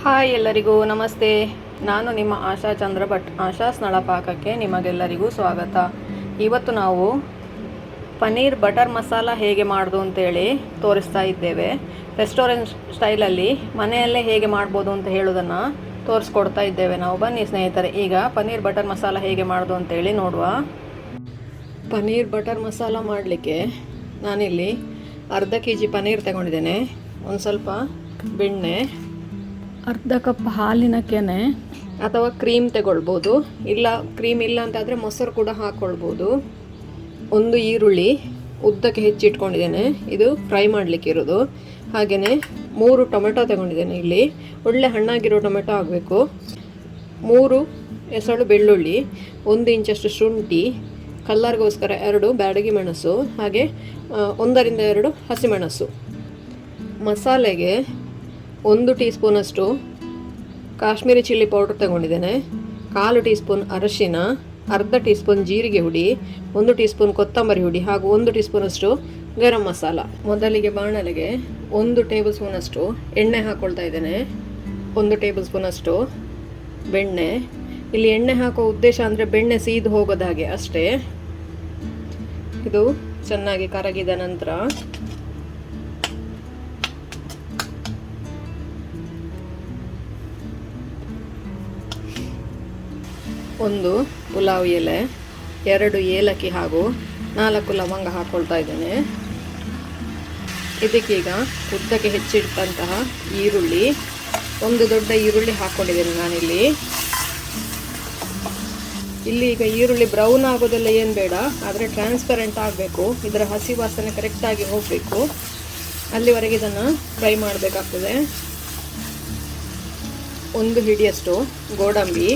Hi ಎಲ್ಲರಿಗೂ ನಮಸ್ತೆ. ನಾನು ನಿಮ್ಮ ಆಶಾ ಚಂದ್ರ ಭಟ್. ಆಶಾಸ್ ನಳಪಾಕಕ್ಕೆ ನಿಮಗೆಲ್ಲರಿಗೂ ಸ್ವಾಗತ. ಇವತ್ತು ನಾವು ಪನ್ನೀರ್ ಬಟರ್ ಮಸಾಲ ಹೇಗೆ ಮಾಡೋದು ಅಂತೇಳಿ ತೋರಿಸ್ತಾ ಇದ್ದೇವೆ. ರೆಸ್ಟೋರೆಂಟ್ ಸ್ಟೈಲಲ್ಲಿ ಮನೆಯಲ್ಲೇ ಹೇಗೆ ಮಾಡ್ಬೋದು ಅಂತ ಹೇಳೋದನ್ನು ತೋರಿಸ್ಕೊಡ್ತಾ ಇದ್ದೇವೆ ನಾವು. ಬನ್ನಿ ಸ್ನೇಹಿತರೆ, ಈಗ ಪನ್ನೀರ್ ಬಟರ್ ಮಸಾಲ ಹೇಗೆ ಮಾಡೋದು ಅಂತೇಳಿ ನೋಡುವ. ಪನ್ನೀರ್ ಬಟರ್ ಮಸಾಲ ಮಾಡಲಿಕ್ಕೆ ನಾನಿಲ್ಲಿ ಅರ್ಧ kg ಪನ್ನೀರ್ ತಗೊಂಡಿದ್ದೇನೆ. ಒಂದು ಸ್ವಲ್ಪ ಬೆಣ್ಣೆ, ಅರ್ಧ ಕಪ್ ಹಾಲಿನ ಕೆನೆ ಅಥವಾ ಕ್ರೀಮ್ ತಗೊಳ್ಬೋದು. ಇಲ್ಲ ಕ್ರೀಮ್ ಇಲ್ಲ ಅಂತಾದರೆ ಮೊಸರು ಕೂಡ ಹಾಕ್ಕೊಳ್ಬೋದು. ಒಂದು ಈರುಳ್ಳಿ ಉದ್ದಕ್ಕೆ ಹೆಚ್ಚಿಟ್ಕೊಂಡಿದ್ದೇನೆ, ಇದು ಫ್ರೈ ಮಾಡಲಿಕ್ಕೆ ಇರೋದು. ಹಾಗೆಯೇ 3 ಟೊಮೆಟೊ ತಗೊಂಡಿದ್ದೇನೆ. ಇಲ್ಲಿ ಒಳ್ಳೆ ಹಣ್ಣಾಗಿರೋ ಟೊಮೆಟೊ ಆಗಬೇಕು. 3 ಎಸಳು ಬೆಳ್ಳುಳ್ಳಿ, 1 ಇಂಚಷ್ಟು ಶುಂಠಿ, ಕಲ್ಲರ್ಗೋಸ್ಕರ 2 ಬ್ಯಾಡಗಿ ಮೆಣಸು, ಹಾಗೆ 1 ರಿಂದ 2 ಹಸಿಮೆಣಸು. ಮಸಾಲೆಗೆ 1 ಟೀ ಸ್ಪೂನಷ್ಟು ಕಾಶ್ಮೀರಿ ಚಿಲ್ಲಿ ಪೌಡರ್ ತಗೊಂಡಿದ್ದೇನೆ, 1/4 ಟೀ ಸ್ಪೂನ್ ಅರಶಿನ, ಅರ್ಧ ಟೀ ಸ್ಪೂನ್ ಜೀರಿಗೆ ಹುಡಿ, 1 ಟೀ ಸ್ಪೂನ್ ಕೊತ್ತಂಬರಿ ಹುಡಿ ಹಾಗೂ 1 ಟೀ ಸ್ಪೂನಷ್ಟು ಗರಂ ಮಸಾಲ. ಮೊದಲಿಗೆ ಬಾಣಲೆಗೆ 1 ಟೇಬಲ್ ಸ್ಪೂನಷ್ಟು ಎಣ್ಣೆ ಹಾಕ್ಕೊಳ್ತಾ ಇದ್ದೇನೆ. 1 ಟೇಬಲ್ ಸ್ಪೂನಷ್ಟು ಬೆಣ್ಣೆ. ಇಲ್ಲಿ ಎಣ್ಣೆ ಹಾಕೋ ಉದ್ದೇಶ ಅಂದರೆ ಬೆಣ್ಣೆ ಸೀದು ಹೋಗೋದ ಹಾಗೆ ಅಷ್ಟೇ. ಇದು ಚೆನ್ನಾಗಿ ಕರಗಿದ ನಂತರ ಒಂದು ಪುಲಾವ್ ಎಲೆ, 2 ಏಲಕ್ಕಿ ಹಾಗೂ 4 ಲವಂಗ ಹಾಕ್ಕೊಳ್ತಾ ಇದ್ದೇನೆ. ಇದಕ್ಕೀಗ ಉದ್ದಕ್ಕೆ ಹೆಚ್ಚಿಟ್ಟಂತಹ ಈರುಳ್ಳಿ, 1 ದೊಡ್ಡ ಈರುಳ್ಳಿ ಹಾಕ್ಕೊಂಡಿದ್ದೇನೆ ನಾನಿಲ್ಲಿ. ಇಲ್ಲಿ ಈಗ ಈರುಳ್ಳಿ ಬ್ರೌನ್ ಆಗೋದೆಲ್ಲ ಏನು ಬೇಡ, ಆದರೆ ಟ್ರಾನ್ಸ್ಪರೆಂಟ್ ಆಗಬೇಕು. ಇದರ ಹಸಿ ವಾಸನೆ ಕರೆಕ್ಟಾಗಿ ಹೋಗಬೇಕು. ಅಲ್ಲಿವರೆಗೆ ಇದನ್ನು ಫ್ರೈ ಮಾಡಬೇಕಾಗ್ತದೆ. 1 ಹಿಡಿಯಷ್ಟು ಗೋಡಂಬಿ,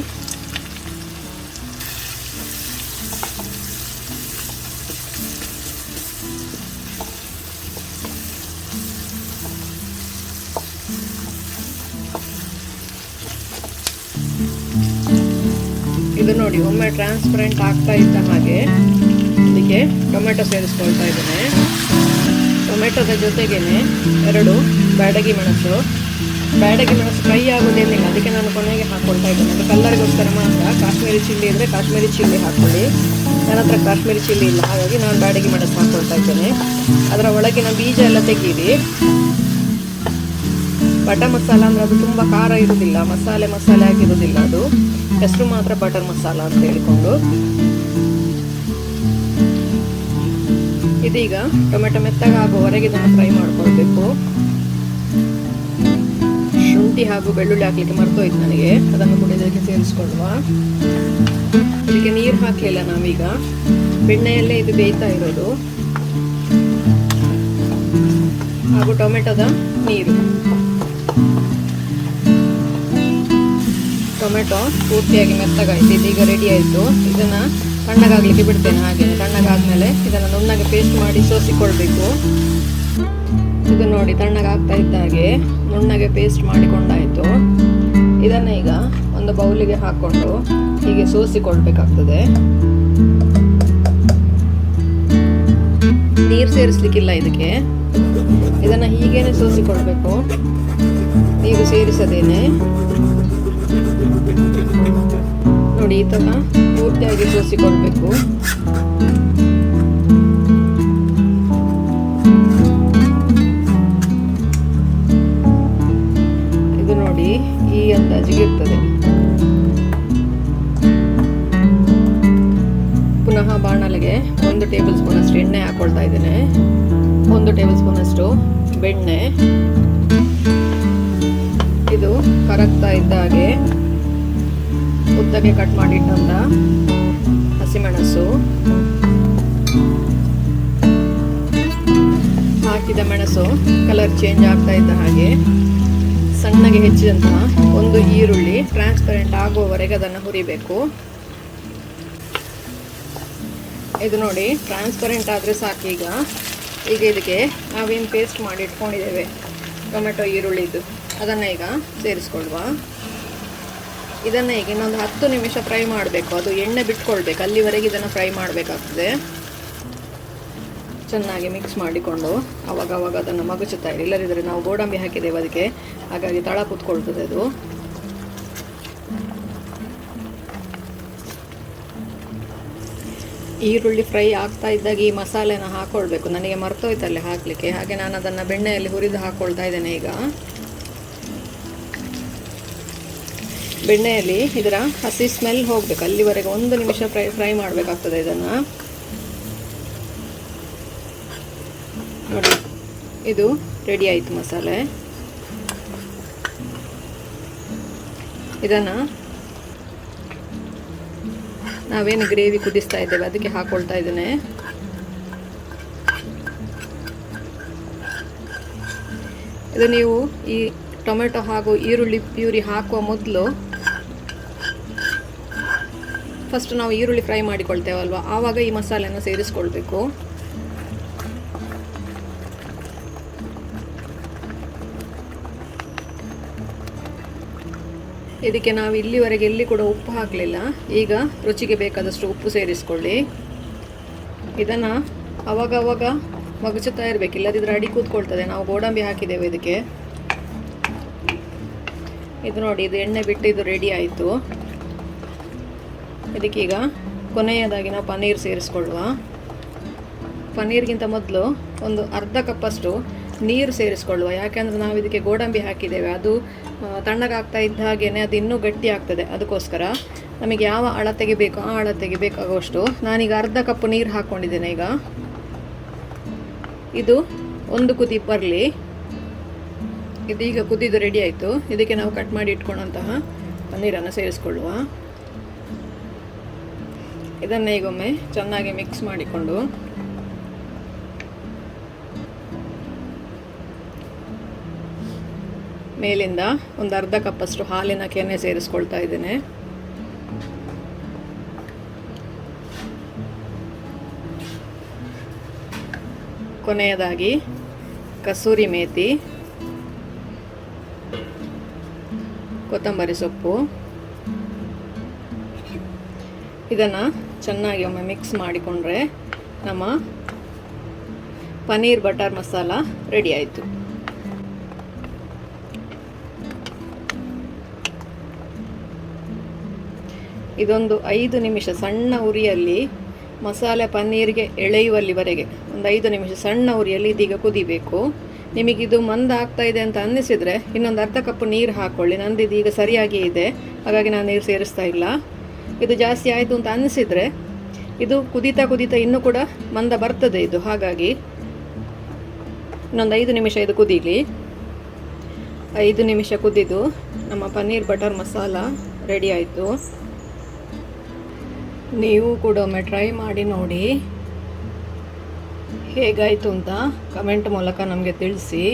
ಇದು ನೋಡಿ ಒಮ್ಮೆ ಟ್ರಾನ್ಸ್ಪರೆಂಟ್ ಆಗ್ತಾ ಇದ್ದ ಹಾಗೆ ಇದಕ್ಕೆ ಟೊಮೆಟೊ ಸೇರಿಸ್ಕೊಳ್ತಾ ಇದ್ದೇನೆ. ಟೊಮೆಟೊದ ಜೊತೆಗೇನೆ 2 ಬ್ಯಾಡಗಿ ಮೆಣಸು. ಬ್ಯಾಡಗಿ ಮೆಣಸು ಫ್ರೈ ಆಗೋದೇನಿಲ್ಲ, ಅದಕ್ಕೆ ನಾನು ಕೊನೆಗೆ ಹಾಕ್ಕೊಳ್ತಾ ಇದ್ದೇನೆ. ಅದು ಕಲ್ಲರಿಗೋಸ್ಕರ ಮಾತ್ರ. ಕಾಶ್ಮೀರಿ ಚಿಲ್ಲಿ ಇದ್ದರೆ ಕಾಶ್ಮೀರಿ ಚಿಲ್ಲಿ ಹಾಕ್ಕೊಳ್ಳಿ. ನನ್ನ ಹತ್ರ ಕಾಶ್ಮೀರಿ ಚಿಲ್ಲಿ ಇಲ್ಲ, ಹಾಗಾಗಿ ನಾನು ಬ್ಯಾಡಗಿ ಮೆಣಸು ಹಾಕ್ಕೊಳ್ತಾ ಇದ್ದೇನೆ. ಅದರ ಒಳಗಿನ ಬೀಜ ಎಲ್ಲ ತೆಗೀರಿ. ಬಟರ್ ಮಸಾಲ ಅಂದರೆ ಅದು ತುಂಬ ಖಾರ ಇರೋದಿಲ್ಲ, ಮಸಾಲೆ ಆಗಿರೋದಿಲ್ಲ. ಅದು ಹೆಸರು ಮಾತ್ರ ಬಟರ್ ಮಸಾಲ ಅಂತ ಹೇಳಿಕೊಂಡು. ಇದೀಗ ಟೊಮೆಟೊ ಮೆತ್ತಗಾಗುವವರೆಗೆ ಇದನ್ನು ಫ್ರೈ ಮಾಡ್ಕೊಳ್ಬೇಕು. ಶುಂಠಿ ಹಾಗೂ ಬೆಳ್ಳುಳ್ಳಿ ಹಾಕ್ಲಿಕ್ಕೆ ಮರ್ತೋಯ್ತು ನನಗೆ, ಅದನ್ನು ಕೂಡ ಇದಕ್ಕೆ ಸೇರಿಸ್ಕೊಳ್ಳುವ. ಇದಕ್ಕೆ ನೀರು ಹಾಕಲಿಲ್ಲ ನಾವೀಗ, ಬೆಣ್ಣೆಯಲ್ಲೇ ಇದು ಬೇಯ್ತಾ ಇರೋದು. ಹಾಗೂ ಟೊಮೆಟೊದ ನೀರು. ಟೊಮೆಟೊ ಪೂರ್ತಿಯಾಗಿ ಮೆತ್ತಗಾಯಿತು. ಇದೀಗ ರೆಡಿ ಆಯಿತು. ಇದನ್ನು ತಣ್ಣಗಾಗಲಿಕ್ಕೆ ಬಿಡ್ತೇನೆ. ಹಾಗೆ ತಣ್ಣಗಾದ್ಮೇಲೆ ಇದನ್ನು ನುಣ್ಣಗೆ ಪೇಸ್ಟ್ ಮಾಡಿ ಸೋಸಿಕೊಳ್ಬೇಕು. ಇದು ನೋಡಿ ತಣ್ಣಗಾಗ್ತಾ ಇದ್ದ ಹಾಗೆ ನುಣ್ಣಗೆ ಪೇಸ್ಟ್ ಮಾಡಿಕೊಂಡಾಯಿತು. ಇದನ್ನು ಈಗ ಒಂದು ಬೌಲಿಗೆ ಹಾಕ್ಕೊಂಡು ಹೀಗೆ ಸೋಸಿಕೊಳ್ಬೇಕಾಗ್ತದೆ. ನೀರು ಸೇರಿಸ್ಲಿಕ್ಕಿಲ್ಲ ಇದಕ್ಕೆ, ಇದನ್ನು ಹೀಗೇನೆ ಸೋಸಿಕೊಳ್ಬೇಕು, ನೀರು ಸೇರಿಸದೇನೆ. ನೋಡಿ ಈ ಥರ ಪೂರ್ತಿಯಾಗಿ ಸೋಸಿಕೊಳ್ಬೇಕು. ಇದು ನೋಡಿ ಈ ಅಂದಾಜಿಗೆ ಇರ್ತದೆ. ಪುನಃ ಬಾಣಲೆಗೆ 1 ಟೇಬಲ್ ಸ್ಪೂನ್ ಅಷ್ಟು ಎಣ್ಣೆ ಹಾಕೊಳ್ತಾ ಇದ್ದೇನೆ. 1 ಟೇಬಲ್ ಸ್ಪೂನ್ ಅಷ್ಟು ಬೆಣ್ಣೆ. ಇದು ಕರಗ್ತಾ ಇದ್ದ ಹಾಗೆ ಉದ್ದಕ್ಕೆ ಕಟ್ ಮಾಡಿಟ್ಟಂತ ಹಸಿಮೆಣಸು, ಹಾಕಿದ ಮೆಣಸು ಕಲರ್ ಚೇಂಜ್ ಆಗ್ತಾ ಇದ್ದ ಹಾಗೆ ಸಣ್ಣಗೆ ಹೆಚ್ಚಿದಂತಹ 1 ಈರುಳ್ಳಿ ಟ್ರಾನ್ಸ್ಪರೆಂಟ್ ಆಗುವವರೆಗೆ ಅದನ್ನು ಹುರಿಬೇಕು. ಇದು ನೋಡಿ ಟ್ರಾನ್ಸ್ಪರೆಂಟ್ ಆದರೆ ಸಾಕೀಗ. ಈಗ ಇದಕ್ಕೆ ನಾವೇನು ಪೇಸ್ಟ್ ಮಾಡಿ ಇಟ್ಕೊಂಡಿದ್ದೇವೆ ಟೊಮೆಟೊ ಈರುಳ್ಳಿದು, ಅದನ್ನು ಈಗ ಸೇರಿಸ್ಕೊಳ್ವ. ಇದನ್ನು ಈಗ ಇನ್ನೊಂದು 10 ನಿಮಿಷ ಫ್ರೈ ಮಾಡಬೇಕು. ಅದು ಎಣ್ಣೆ ಬಿಟ್ಕೊಳ್ಬೇಕು, ಅಲ್ಲಿವರೆಗೆ ಇದನ್ನು ಫ್ರೈ ಮಾಡಬೇಕಾಗ್ತದೆ. ಚೆನ್ನಾಗಿ ಮಿಕ್ಸ್ ಮಾಡಿಕೊಂಡು ಅವಾಗ ಅದನ್ನು ಮಗುಚುತ್ತಾ ಇರಿ, ಇಲ್ಲದಿದ್ದರೆ ನಾವು ಗೋಡಂಬಿ ಹಾಕಿದ್ದೇವೆ ಅದಕ್ಕೆ, ಹಾಗಾಗಿ ತಳ ಕೂತ್ಕೊಳ್ತದೆ ಅದು. ಈರುಳ್ಳಿ ಫ್ರೈ ಆಗ್ತಾ ಇದ್ದಾಗ ಈ ಮಸಾಲೆನ ಹಾಕ್ಕೊಳ್ಬೇಕು. ನನಗೆ ಮರ್ತೋಯ್ತಲ್ಲಿ ಹಾಕಲಿಕ್ಕೆ, ಹಾಗೆ ನಾನು ಅದನ್ನು ಬೆಣ್ಣೆಯಲ್ಲಿ ಹುರಿದು ಹಾಕ್ಕೊಳ್ತಾ ಇದ್ದೇನೆ. ಈಗ ಬೆಣ್ಣೆಯಲ್ಲಿ ಇದರ ಹಸಿ ಸ್ಮೆಲ್ ಹೋಗಬೇಕು, ಅಲ್ಲಿವರೆಗೆ 1 ನಿಮಿಷ ಫ್ರೈ ಮಾಡಬೇಕಾಗ್ತದೆ ಇದನ್ನು. ನೋಡಿ, ಇದು ರೆಡಿ ಆಯಿತು ಮಸಾಲೆ. ಇದನ್ನು ನಾವೇನು ಗ್ರೇವಿ ಕುದಿಸ್ತಾ ಇದ್ದೇವೆ ಅದಕ್ಕೆ ಹಾಕ್ಕೊಳ್ತಾ ಇದ್ದೇನೆ. ಇದು ನೀವು ಈ ಟೊಮೆಟೊ ಹಾಗೂ ಈರುಳ್ಳಿ ಪ್ಯೂರಿ ಹಾಕುವ ಮೊದಲು ಫಸ್ಟ್ ನಾವು ಈರುಳ್ಳಿ ಫ್ರೈ ಮಾಡಿಕೊಳ್ತೇವಲ್ವ, ಆವಾಗ ಈ ಮಸಾಲೆಯನ್ನು ಸೇರಿಸ್ಕೊಳ್ಬೇಕು. ಇದಕ್ಕೆ ನಾವು ಇಲ್ಲಿವರೆಗೆ ಎಲ್ಲಿ ಕೂಡ ಉಪ್ಪು ಹಾಕಲಿಲ್ಲ. ಈಗ ರುಚಿಗೆ ಬೇಕಾದಷ್ಟು ಉಪ್ಪು ಸೇರಿಸ್ಕೊಳ್ಳಿ. ಇದನ್ನು ಅವಾಗ ಮಗುಚುತ್ತಾ ಇರಬೇಕು, ಇಲ್ಲದಿದ್ದರೆ ಅಡಿ ಕೂತ್ಕೊಳ್ತದೆ. ನಾವು ಗೋಡಂಬಿ ಹಾಕಿದ್ದೇವೆ ಇದಕ್ಕೆ. ಇದು ನೋಡಿ, ಇದು ಎಣ್ಣೆ ಬಿಟ್ಟು ಇದು ರೆಡಿ ಆಯಿತು. ಇದಕ್ಕೀಗ ಕೊನೆಯದಾಗಿ ನಾವು ಪನ್ನೀರ್ ಸೇರಿಸ್ಕೊಳ್ಳುವ. ಪನ್ನೀರ್ಗಿಂತ ಮೊದಲು ಒಂದು ಅರ್ಧ ಕಪ್ಪಷ್ಟು ನೀರು ಸೇರಿಸ್ಕೊಳ್ಳುವ. ಯಾಕೆಂದರೆ ನಾವು ಇದಕ್ಕೆ ಗೋಡಂಬಿ ಹಾಕಿದ್ದೇವೆ, ಅದು ತಣ್ಣಗಾಗ್ತಾ ಇದ್ದ ಹಾಗೇ ಅದು ಇನ್ನೂ ಗಟ್ಟಿ ಆಗ್ತದೆ. ಅದಕ್ಕೋಸ್ಕರ ನಮಗೆ ಯಾವ ಅಳತೆಗೆ ಬೇಕೋ ಆ ಅಳತೆಗೆ ಬೇಕಾಗುವಷ್ಟು ನಾನೀಗ ಅರ್ಧ ಕಪ್ ನೀರು ಹಾಕ್ಕೊಂಡಿದ್ದೇನೆ. ಈಗ ಇದು ಒಂದು ಕುದಿ ಬರಲಿ. ಇದೀಗ ಕುದಿದು ರೆಡಿ ಆಯಿತು. ಇದಕ್ಕೆ ನಾವು ಕಟ್ ಮಾಡಿ ಇಟ್ಕೊಂಡಂತಹ ಪನ್ನೀರನ್ನು ಸೇರಿಸ್ಕೊಳ್ಳುವ. ಇದನ್ನು ಈಗೊಮ್ಮೆ ಚೆನ್ನಾಗಿ ಮಿಕ್ಸ್ ಮಾಡಿಕೊಂಡು ಮೇಲಿಂದ ಒಂದು ಅರ್ಧ ಕಪ್ಪಷ್ಟು ಹಾಲಿನ ಕೆನೆ ಸೇರಿಸ್ಕೊಳ್ತಾ ಇದ್ದೇನೆ. ಕೊನೆಯದಾಗಿ ಕಸೂರಿ ಮೇಥಿ, ಕೊತ್ತಂಬರಿ ಸೊಪ್ಪು. ಇದನ್ನು ಚೆನ್ನಾಗಿ ಒಮ್ಮೆ ಮಿಕ್ಸ್ ಮಾಡಿಕೊಂಡ್ರೆ ನಮ್ಮ ಪನ್ನೀರ್ ಬಟರ್ ಮಸಾಲ ರೆಡಿ ಆಯಿತು. ಇದೊಂದು 5 ನಿಮಿಷ ಸಣ್ಣ ಉರಿಯಲ್ಲಿ ಮಸಾಲೆ ಪನ್ನೀರಿಗೆ ಎಳೆಯುವಲ್ಲಿವರೆಗೆ ಒಂದು 5 ನಿಮಿಷ ಸಣ್ಣ ಉರಿಯಲ್ಲಿ ಇದೀಗ ಕುದಿಬೇಕು. ನಿಮಗಿದು ಮಂದ ಆಗ್ತಾ ಇದೆ ಅಂತ ಅನ್ನಿಸಿದರೆ ಇನ್ನೊಂದು ಅರ್ಧ ಕಪ್ ನೀರು ಹಾಕ್ಕೊಳ್ಳಿ. ನಂದು ಇದೀಗ ಸರಿಯಾಗಿ ಇದೆ, ಹಾಗಾಗಿ ನಾನು ನೀರು ಸೇರಿಸ್ತಾ ಇಲ್ಲ. ಇದು ಜಾಸ್ತಿ ಆಯಿತು ಅಂತ ಅನ್ನಿಸಿದರೆ ಇದು ಕುದೀತಾ ಇನ್ನೂ ಕೂಡ ಮಂದ ಬರ್ತದೆ ಇದು. ಹಾಗಾಗಿ ಇನ್ನೊಂದು 5 ನಿಮಿಷ ಇದು ಕುದೀಲಿ. 5 ನಿಮಿಷ ಕುದಿದು ನಮ್ಮ ಪನ್ನೀರ್ ಬಟರ್ ಮಸಾಲ ರೆಡಿ ಆಯಿತು. ನೀವು ಕೂಡ ಒಮ್ಮೆ ಟ್ರೈ ಮಾಡಿ ನೋಡಿ ಹೇಗಾಯಿತು ಅಂತ ಕಮೆಂಟ್ ಮೂಲಕ ನಮಗೆ ತಿಳಿಸಿ.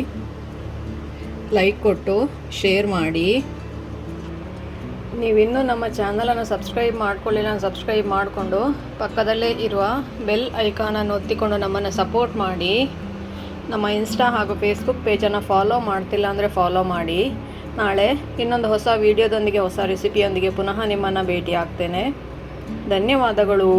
ಲೈಕ್ ಕೊಟ್ಟು ಶೇರ್ ಮಾಡಿ. ನೀವಿನ್ನೂ ನಮ್ಮ ಚಾನಲನ್ನು ಸಬ್ಸ್ಕ್ರೈಬ್ ಮಾಡ್ಕೊಳ್ಳಿಲ್ಲ, ಸಬ್ಸ್ಕ್ರೈಬ್ ಮಾಡಿಕೊಂಡು ಪಕ್ಕದಲ್ಲೇ ಇರುವ ಬೆಲ್ ಐಕಾನನ್ನು ಒತ್ತಿಕೊಂಡು ನಮ್ಮನ್ನು ಸಪೋರ್ಟ್ ಮಾಡಿ. ನಮ್ಮ ಇನ್ಸ್ಟಾ ಹಾಗೂ ಫೇಸ್ಬುಕ್ ಪೇಜನ್ನು ಫಾಲೋ ಮಾಡ್ತಿಲ್ಲ ಅಂದರೆ ಫಾಲೋ ಮಾಡಿ. ನಾಳೆ ಇನ್ನೊಂದು ಹೊಸ ವಿಡಿಯೋದೊಂದಿಗೆ ಹೊಸ ರೆಸಿಪಿಯೊಂದಿಗೆ ಪುನಃ ನಿಮ್ಮನ್ನು ಭೇಟಿ ಆಗ್ತೇನೆ. ಧನ್ಯವಾದಗಳು.